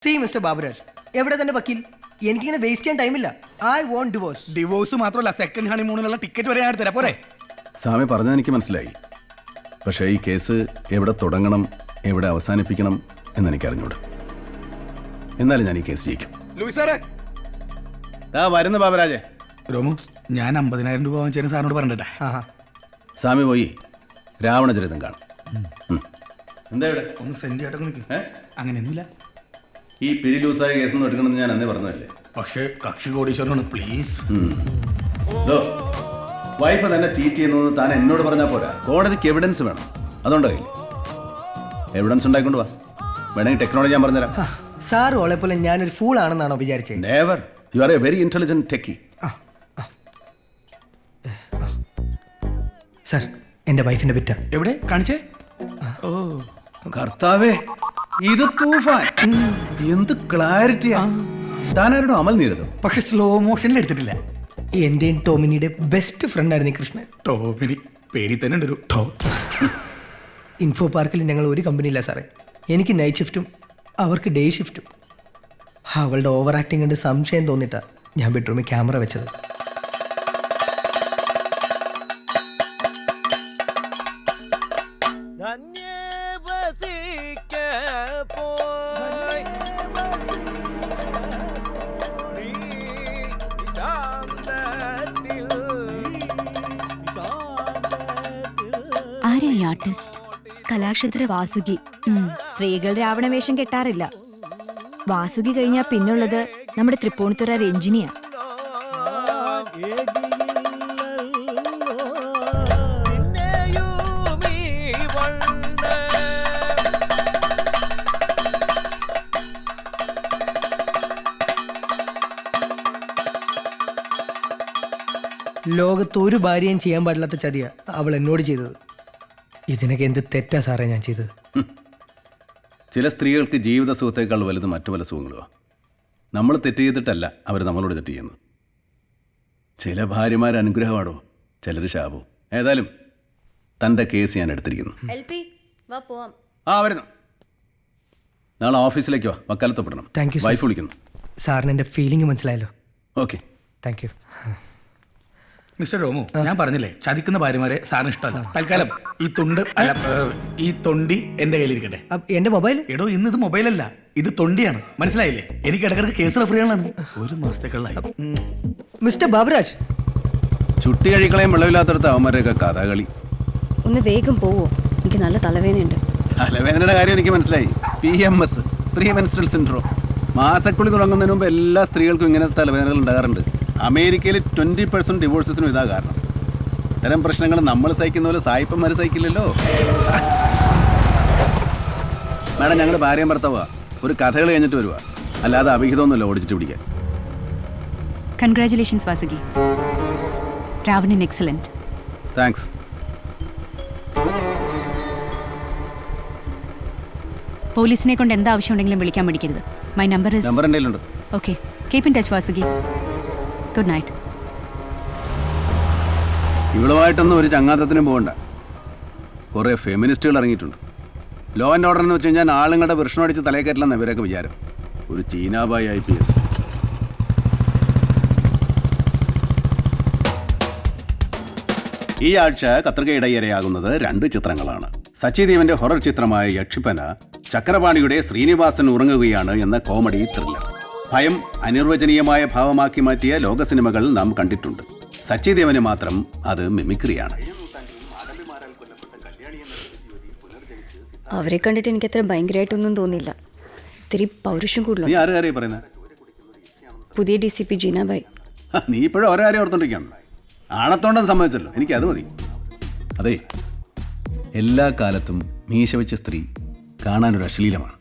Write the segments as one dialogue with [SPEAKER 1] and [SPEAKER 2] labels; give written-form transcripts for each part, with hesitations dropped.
[SPEAKER 1] C mister Baburaj, എവിടെ തന്നെ വക്കീൽ, എനിക്കിങ്ങനെ വേസ്റ്റ് ചെയ്യാൻ ടൈമില്ല. I won't divorce.
[SPEAKER 2] ഡിവോഴ്സ് മാത്രമല്ല, സെക്കൻഡ് ഹണിമൂണിനുള്ള ടിക്കറ്റ് വരെ ഞാൻ എടുത്തരാ പോരെ.
[SPEAKER 3] സ്വാമി പറഞ്ഞത് എനിക്ക് മനസ്സിലായി. പക്ഷേ ഈ കേസ് എവിടെ തുടങ്ങണം എവിടെ അവസാനിപ്പിക്കണം എന്നെനിക്ക് അറിഞ്ഞൂടെ. എന്നാലും ഞാൻ ഈ കേസ് ജയിക്കും.
[SPEAKER 2] ലൂയി സാറേ,
[SPEAKER 3] വരുന്ന ബാബുരാജെ.
[SPEAKER 2] രോമു, ഞാൻ 50,000 രൂപ വാങ്ങിച്ചതിന് സാറിനോട് പറഞ്ഞിട്ടെ.
[SPEAKER 3] സ്വാമി പോയി രാവണചരിതം കാണും. എന്താ ഇവിടെ
[SPEAKER 2] ഒന്ന് സെൻഡ് ആയിട്ടൊക്കെ നിൽക്കും. അങ്ങനെയൊന്നുമില്ല.
[SPEAKER 3] ഈ പിരി ലൂസായ കേസൊന്നും എടുക്കണമെന്ന് ഞാൻ അന്നേ പറഞ്ഞതല്ലേ.
[SPEAKER 2] പക്ഷേ കക്ഷി കോടീശ്വരനാണ്, പ്ലീസ്.
[SPEAKER 3] വൈഫ് തന്നെ ചീറ്റ് ചെയ്യുന്നത് താൻ എന്നോട് പറഞ്ഞാൽ പോരാ. കോടതിക്ക് എവിഡൻസ് വേണം. അതുണ്ടോ കയ്യിൽ? എവിഡൻസ് ഉണ്ടായിക്കൊണ്ട് വാ. വേണമെങ്കിൽ ടെക്നോളജി ഞാൻ പറഞ്ഞുതരാം.
[SPEAKER 1] സാർ ഓളെ പോലെ ഞാനൊരു ഫൂൾ ആണെന്നാണോ വിചാരിച്ചത്?
[SPEAKER 3] Never. You are A very intelligent techie.
[SPEAKER 1] Sir, എൻ്റെ വൈഫിന്റെ ബിറ്റ
[SPEAKER 2] എവിടെ കാണിച്ചേ?
[SPEAKER 3] ഓ കർത്താവേ, ഇത് തൂഫാൻ. എന്ത് ക്ലാരിറ്റിയാ. താനാരുടെ അമൽ നീരതോ?
[SPEAKER 2] പക്ഷെ സ്ലോ മോഷനിൽ എടുത്തിട്ടില്ല.
[SPEAKER 1] എന്റെയും ടോമിനിയുടെ ബെസ്റ്റ് ഫ്രണ്ട് ആയിരുന്നു ഈ കൃഷ്ണൻ.
[SPEAKER 2] ടോമിനി പേടി തന്നെ ഉണ്ട് ഒരു ടോ.
[SPEAKER 1] ഇൻഫോ പാർക്കിൽ ഞങ്ങൾ ഒരു കമ്പനിയില്ല സാറേ. എനിക്ക് നൈറ്റ് ഷിഫ്റ്റും അവർക്ക് ഡേ ഷിഫ്റ്റും. അവളുടെ ഓവർ ആക്ടിങ് കണ്ട് സംശയം തോന്നിട്ടാ ഞാൻ ബെഡ്റൂമിൽ ക്യാമറ വെച്ചത്.
[SPEAKER 4] ആരായി ആർട്ടിസ്റ്റ്? കലാക്ഷേത്ര വാസുകി. സ്ത്രീകൾ രാവണവേഷം കെട്ടാറില്ല. വാസുകി കഴിഞ്ഞാൽ പിന്നുള്ളത് നമ്മുടെ തൃപ്പൂണിത്തുറ രഞ്ജിനിയാ.
[SPEAKER 1] ലോകത്ത് ഒരു ഭാര്യയും ചെയ്യാൻ പാടില്ലാത്ത ചതിയാ അവൾ എന്നോട് ചെയ്തത്. ഇതിനൊക്കെ എന്ത് തെറ്റാ സാറേ ഞാൻ ചെയ്തത്?
[SPEAKER 3] ചില സ്ത്രീകൾക്ക് ജീവിത സുഖത്തേക്കാൾ വലുത് മറ്റു പല സുഖങ്ങളുമാണ്. നമ്മൾ തെറ്റ് ചെയ്തിട്ടല്ല അവർ നമ്മളോട് തെറ്റ് ചെയ്യുന്നത്. ചില ഭാര്യമാർ അനുഗ്രഹമാണോ, ചിലർ ശാപവും. ഏതായാലും തൻ്റെ കേസ് ഞാൻ എടുത്തിരിക്കുന്നു. വരുന്നു. നാളെ ഓഫീസിലേക്ക് വാ, വക്കാലത്തപ്പെടണം.
[SPEAKER 1] Thank you.
[SPEAKER 3] വൈഫ് വിളിക്കുന്നു.
[SPEAKER 1] സാറിന് എൻ്റെ ഫീലിംഗ് മനസ്സിലായല്ലോ.
[SPEAKER 3] Okay,
[SPEAKER 1] thank you.
[SPEAKER 2] മിസ്റ്റർ രോമു, ഞാൻ പറഞ്ഞില്ലേ ചതിക്കുന്ന ഭാര്യമാരെ സാറിന് ഇഷ്ടമല്ല. തൽക്കാലം ഈ തൊണ്ടി എന്റെ കയ്യിലിരിക്കട്ടെ.
[SPEAKER 1] എൻ്റെ മൊബൈൽ?
[SPEAKER 2] എടോ, ഇന്ന് ഇത് മൊബൈലല്ല, ഇത് തൊണ്ടിയാണ്. മനസ്സിലായില്ലേ? എനിക്ക് ഇടക്കിടക്ക് കേസ് റെഫർ ചെയ്യണമെന്ന്. ഒരു മാസത്തേക്കുള്ളായി.
[SPEAKER 1] മിസ്റ്റർ ബാബുരാജ്,
[SPEAKER 3] ചുട്ടി കഴിക്കളയും വെള്ളമില്ലാത്തടത്ത് അവന്മാരെയൊക്കെ കഥകളി.
[SPEAKER 5] ഒന്ന് വേഗം പോവോ, എനിക്ക് നല്ല തലവേദനയുണ്ട്.
[SPEAKER 3] തലവേദനയുടെ കാര്യം എനിക്ക് മനസ്സിലായി. PMS, pre menstrual syndrome. മാസക്കുളി തുടങ്ങുന്നതിന് മുമ്പ് എല്ലാ സ്ത്രീകൾക്കും ഇങ്ങനത്തെ തലവേദനകൾ ഉണ്ടാകാറുണ്ട്. അമേരിക്കയിൽ 20% ഡിവോഴ്സസിനും ഇതാ കാരണം. ഇത്തരം പ്രശ്നങ്ങൾ നമ്മൾ സഹിക്കുന്ന പോലെ സായിപ്പന്മാർ സഹിക്കില്ലല്ലോ. മാഡം, ഞങ്ങൾ ഭാര്യയും ഭർത്താവാ. ഒരു കഥകൾ കഴിഞ്ഞിട്ട് വരുവാ, അല്ലാതെ അഭിഹിതമൊന്നുമല്ല ഓടിച്ചിട്ട് പിടിക്കാൻ.
[SPEAKER 4] Congratulations Vasuki, Ravanan excellent.
[SPEAKER 3] Thanks.
[SPEAKER 4] പോലീസിനെ കൊണ്ട് എന്താ ആവശ്യമുണ്ടെങ്കിലും വിളിക്കാൻ മടിക്കരുത്. മൈ നമ്പർ
[SPEAKER 3] നമ്പർ എൻ്റെ കയ്യിലുണ്ട്.
[SPEAKER 4] Okay, keep in touch Vasuki. Good night.
[SPEAKER 3] ഇവളുമായിട്ടൊന്നും ഒരു ചങ്ങാത്തത്തിനും പോകണ്ട. കുറേ ഫെമിനിസ്റ്റുകൾ ഇറങ്ങിയിട്ടുണ്ട്. ലോ ആൻഡ് ഓർഡർ എന്ന് വെച്ച് കഴിഞ്ഞാൽ ആളുങ്ങളുടെ പ്രശ്നം അടിച്ച് തലയെ കയറ്റില്ലെന്ന് ഇവരൊക്കെ വിചാരം. ഒരു ചീനാബായി IPS. ഈ ആഴ്ച കത്രികയിടയിരയാകുന്നത് 2 ചിത്രങ്ങളാണ്. സച്ചിദേവന്റെ ഹൊറർ ചിത്രമായ യക്ഷിപ്പന, ചക്രപാണിയുടെ ശ്രീനിവാസൻ ഉറങ്ങുകയാണ് എന്ന കോമഡി ത്രില്ലർ. ഭയം അനിർവചനീയമായ ഭാവമാക്കി മാറ്റിയ ലോക സിനിമകൾ നാം കണ്ടിട്ടുണ്ട്. സച്ചിദേവന് മാത്രം അത് മിമിക്രിയാണ്.
[SPEAKER 5] അവരെ കണ്ടിട്ട് എനിക്ക് അത്ര ഭയങ്കരമായിട്ടൊന്നും തോന്നിയില്ല. ഇത്തിരി പൗരുഷം
[SPEAKER 3] നീ
[SPEAKER 5] കൂടുതലാണ്.
[SPEAKER 3] ആര് കാര്യം പറയുന്നത്?
[SPEAKER 5] പുതിയ DCP ജീനാബായി.
[SPEAKER 3] നീ ഇപ്പോഴും ഓരോ കാര്യം ഓർത്തോണ്ടിരിക്കുകയാണ്. ആണത്തോണ്ടെന്ന് സമ്മതിച്ചല്ലോ, എനിക്ക് അത് മതി. അതെ, എല്ലാ കാലത്തും മീശ വെച്ച സ്ത്രീ കാണാനൊരു അശ്ലീലമാണ്.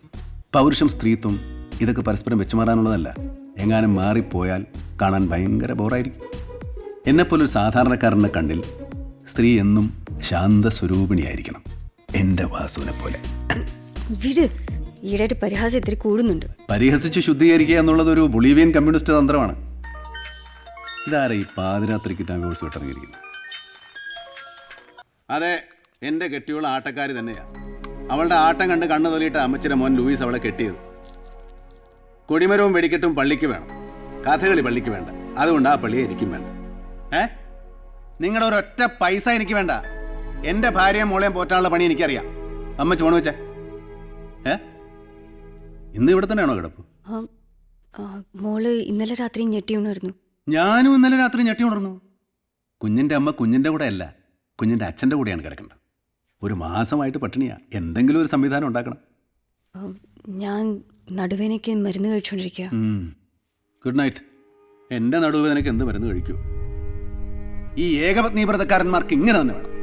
[SPEAKER 3] പൗരുഷം, സ്ത്രീത്വം ഇതൊക്കെ പരസ്പരം വെച്ചുമാറാനുള്ളതല്ല. എങ്ങാനും മാറിപ്പോയാൽ കാണാൻ ഭയങ്കര ബോറായിരിക്കും. എന്നെപ്പോലൊരു സാധാരണക്കാരൻ്റെ കണ്ണിൽ സ്ത്രീ എന്നും ശാന്തസ്വരൂപിണിയായിരിക്കണം. എൻ്റെ വാസുവിനെ പോലെ.
[SPEAKER 5] വിട്, ഈടായിട്ട് പരിഹാസം ഇത്തിരി കൂടുന്നുണ്ട്.
[SPEAKER 3] പരിഹസിച്ച് ശുദ്ധീകരിക്കുക എന്നുള്ളത് ഒരു ബൊളീവിയൻ കമ്മ്യൂണിസ്റ്റ് തന്ത്രമാണ്. ഇതാരാ ഈ പാതിരാത്രിക്ക് ടൈംസ് വിട്ടിറങ്ങിയിരിക്കുന്നത്? അതെ, എൻ്റെ കെട്ടിയുള്ള ആട്ടക്കാരി തന്നെയാണ്. അവളുടെ ആട്ടം കണ്ട് കണ്ണു തൊലിയിട്ട് അമ്മച്ചിയുടെ മോൻ ലൂയിസ് അവളെ കെട്ടിയത്. കൊടിമരവും വെടിക്കെട്ടും പള്ളിക്ക് വേണം, കഥകളി പള്ളിക്ക് വേണ്ട. അതുകൊണ്ട് ആ പള്ളിയെ എനിക്കും വേണ്ട. നിങ്ങളുടെ ഒരൊറ്റ പൈസ എനിക്ക് വേണ്ട. എൻ്റെ ഭാര്യയും മോളെയും പോറ്റാനുള്ള പണി എനിക്കറിയാം. അമ്മ ചോണ് വെച്ചേ. ഇന്ന് ഇവിടെ തന്നെയാണോ കിടപ്പ്?
[SPEAKER 5] മോള് ഇന്നലെ രാത്രി ഞെട്ടി ഉണർന്നു.
[SPEAKER 3] ഞാനും ഇന്നലെ രാത്രി ഞെട്ടി ഉണർന്നു. കുഞ്ഞിൻ്റെ അമ്മ കുഞ്ഞിൻ്റെ കൂടെ അല്ല, കുഞ്ഞിൻ്റെ അച്ഛൻ്റെ കൂടെയാണ് കിടക്കേണ്ടത്. ഒരു മാസമായിട്ട് പട്ടിണിയാ. എന്തെങ്കിലും ഒരു സംവിധാനം ഉണ്ടാക്കണം.
[SPEAKER 5] ഞാൻ നടുവേനയ്ക്ക് മരുന്ന് കഴിച്ചുകൊണ്ടിരിക്കുക.
[SPEAKER 3] Good night. എൻ്റെ നടുവേദനയ്ക്ക് എന്ത് മരുന്ന് കഴിക്കൂ? ഈ ഏകപത്നി വ്രതക്കാരന്മാർക്ക് ഇങ്ങനെ തന്നെ വേണം.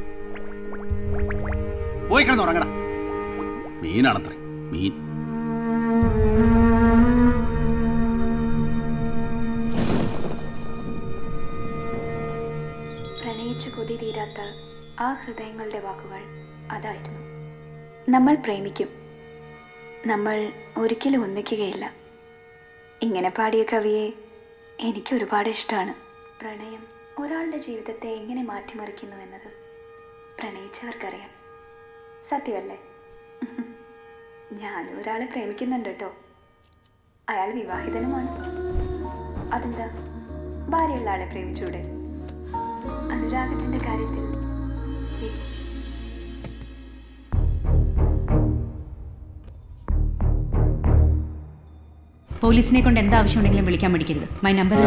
[SPEAKER 3] പോയി കിടന്ന് ഉറങ്ങടാ. മീനാണത്രേ, മീൻ.
[SPEAKER 6] പ്രണയിച്ചു കൊതി തീരാത്ത ആ ഹൃദയങ്ങളുടെ വാക്കുകൾ അതായിരുന്നു. നമ്മൾ പ്രേമിക്കും, നമ്മൾ ഒരിക്കലും ഒന്നിക്കുകയില്ല. ഇങ്ങനെ പാടിയ കവിയെ എനിക്ക് ഒരുപാട് ഇഷ്ടമാണ്. പ്രണയം ഒരാളുടെ ജീവിതത്തെ എങ്ങനെ മാറ്റിമറിക്കുന്നുവെന്നത് പ്രണയിച്ചവർക്കറിയാം. സത്യമല്ലേ? ഞാനും ഒരാളെ പ്രേമിക്കുന്നുണ്ട് കേട്ടോ. അയാൾ വിവാഹിതനുമാണ്. അതെന്താ, ഭാര്യയുള്ള ആളെ പ്രേമിച്ചൂടെ? അനുരാഗത്തിന്റെ കാര്യത്തിൽ
[SPEAKER 4] പോലീസിനെ കൊണ്ട് എന്താ ആവശ്യമുണ്ടെങ്കിലും വിളിക്കാൻ മടിക്കരുത്. മൈ നമ്പർ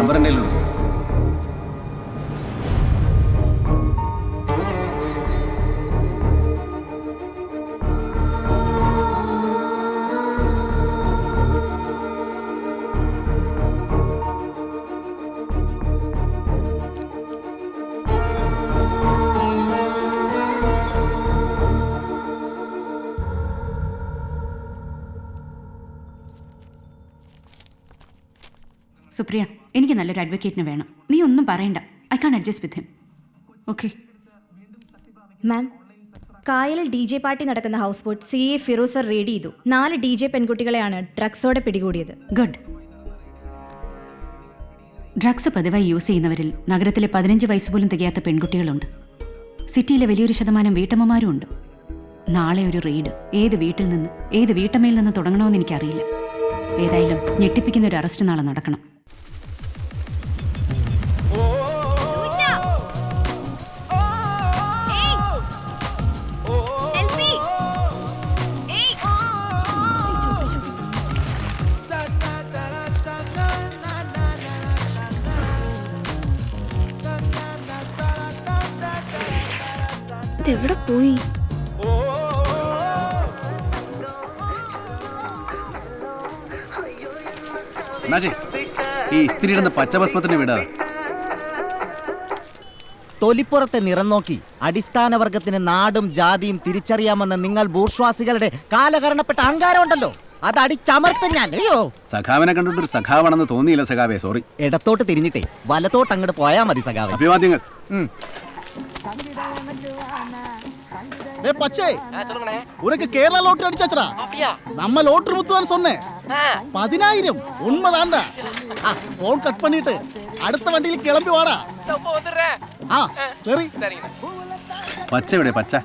[SPEAKER 4] സുപ്രിയ, എനിക്ക് നല്ലൊരു അഡ്വക്കേറ്റിന് വേണം. നീ ഒന്നും പറയണ്ട. I can adjust with him. Okay
[SPEAKER 7] ma'am, കായലിൽ DJ പാർട്ടി നടക്കുന്ന house boat CA Firoz sir raid ചെയ്തു. 4 DJ പെൺകുട്ടികളെയാണ് ഡ്രഗ്സോടെ പിടികൂടിയത്.
[SPEAKER 4] ഗുഡ്. ഡ്രഗ്സ് പതിവായി യൂസ് ചെയ്യുന്നവരിൽ നഗരത്തിലെ 15 വയസ്സ് പോലും തികയാത്ത പെൺകുട്ടികളുണ്ട്. സിറ്റിയിലെ വലിയൊരു ശതമാനം വീട്ടമ്മമാരും ഉണ്ട്. നാളെ ഒരു റെയ്ഡ് ഏത് വീട്ടിൽ നിന്ന് ഏത് വീട്ടമ്മയിൽ നിന്ന് തുടങ്ങണമെന്ന് എനിക്കറിയില്ല. ഏതായാലും ഞെട്ടിപ്പിക്കുന്ന ഒരു അറസ്റ്റ് നാളെ നടക്കണം.
[SPEAKER 5] ഇതെവിടെ പോയി?
[SPEAKER 3] ഈ ഇസ്തിരിയിടുന്ന പച്ചഭസ്മത്തിന് വിടാതെ
[SPEAKER 8] തൊലിപ്പുറത്തെ നിറം നോക്കി അടിസ്ഥാന വർഗത്തിന് നാടും ജാതിയും തിരിച്ചറിയാമെന്ന് നിങ്ങൾ ബൂർഷ്വാസികളുടെ കാലഹരണപ്പെട്ട അഹങ്കാരമുണ്ടല്ലോ, അത് അടിച്ചമർത്തും ഞാൻ. അയ്യോ,
[SPEAKER 3] സഖാവിനെ കണ്ടിട്ടൊരു സഖാവാണെന്ന് തോന്നിയില്ല സഖാവേ, സോറി.
[SPEAKER 8] ഇടത്തോട്ട് തിരിഞ്ഞിട്ടേ വലത്തോട്ട് അങ്ങോട്ട് പോയാ മതി സഖാവേ.
[SPEAKER 3] അഭിവാദ്യങ്ങൾ.
[SPEAKER 9] உனக்கு கேரளா லோட்டரி அடிச்சாச்சுடா. நம்ம லோட்டரி முத்துவான்னு சொன்னேன். 10,000 உண்மைதான்டா. போன் கட் பண்ணிட்டு அடுத்த வண்டியில் கிளம்பி வாடா. சரி.
[SPEAKER 3] പച്ച എവിടെ? പച്ച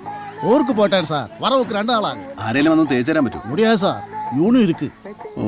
[SPEAKER 9] ஊருக்கு போட்டேன் சார். வரவுக்கு 2 நாள் ஆகும்.
[SPEAKER 3] ആരെങ്കിലും വന്ന് തേച്ചു തരാൻ പറ്റുമോ?
[SPEAKER 9] முடியாது சார், யூனும் இருக்கு.
[SPEAKER 3] ഓ,